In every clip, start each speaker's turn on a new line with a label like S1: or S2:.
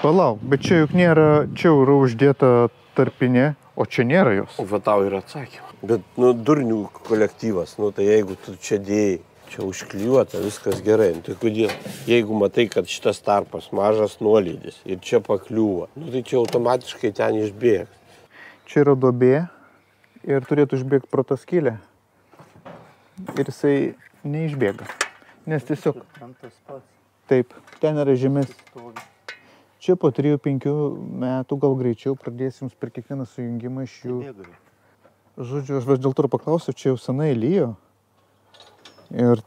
S1: Palauk, bet čia juk nėra, čia yra uždėta tarpinė, o čia nėra jos.
S2: Va tau yra atsakymas. Bet, durnių kolektyvas, tai jeigu tu čia dėjai, čia užklijuota, viskas gerai. Tai kodėl, jeigu matai, kad šitas tarpas mažas nuolydis ir čia pakliūva, tai čia automatiškai ten išbėgs.
S1: Čia yra duobė ir turėtų išbėgti pro tą skylę. Ir jisai neišbėga. Nes tiesiog... Taip, ten yra žemės. Čia po 3-5 metų gal greičiau pradėsim per kiekvieną sujungimą iš jų. Žodžiu, aš dėl to paklausiu, čia jau senai lyjo. Ir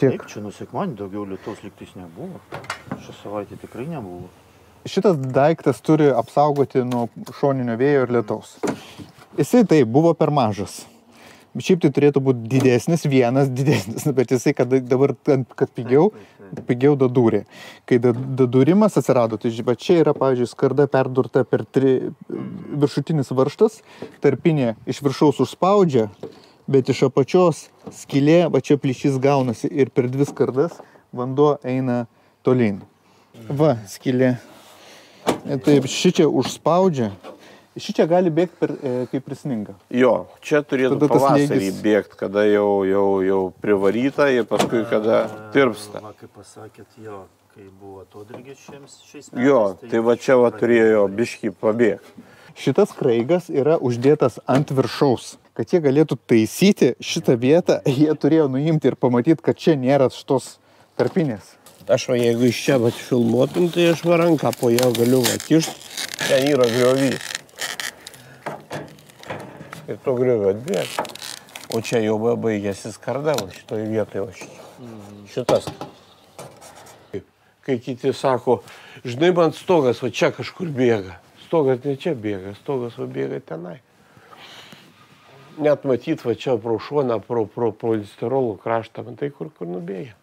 S1: tiek...
S3: Taip, čia nusekmanį daugiau lietaus lygtais nebuvo. Šią savaitę tikrai nebuvo.
S1: Šitas daiktas turi apsaugoti nuo šoninio vėjo ir lietaus. Jisai taip, buvo per mažas. Šiaip tai turėtų būti didesnis, vienas didesnis, bet jisai, kad dabar, kad pigiau dadūrė. Kai dadūrimas atsirado, tai čia yra, pavyzdžiui, skarda perdurta per viršutinis varžtas, tarpinė iš viršaus užspaudžia, bet iš apačios skylė, va čia plyšys gaunasi ir per 2 skardas vanduo eina tolyn. Va, skylė. Taip, šičia užspaudžia. Šičia gali bėgti kaip prisninga.
S2: Jo, čia turėtų pavasarį bėgti, kada jau privaryta ir paskui kada tirpsta.
S3: Va, kaip pasakėt, jo, kai buvo atodrėgis šiais metais.
S2: Jo, tai va čia turėjo biškį pabėgti.
S1: Šitas kraigas yra uždėtas ant viršaus. Kad jie galėtų taisyti šitą vietą, jie turėjo nuimti ir pamatyti, kad čia nėra šitos tarpinės.
S2: Aš jeigu iš čia filmuotum, tai aš ranką po ją galiu kišti. Ten yra griovys. Ir to griovio atbėg. O čia jau baigėsi skarda, šitoje vietoje. Šitas. Kai kiti sako, žinai, man stogas va čia kažkur bėga. Stogas ne čia bėga, stogas va bėga tenai. Net matyt va čia pro šoną, pro polisterolo kraštą, man tai kur nubėga.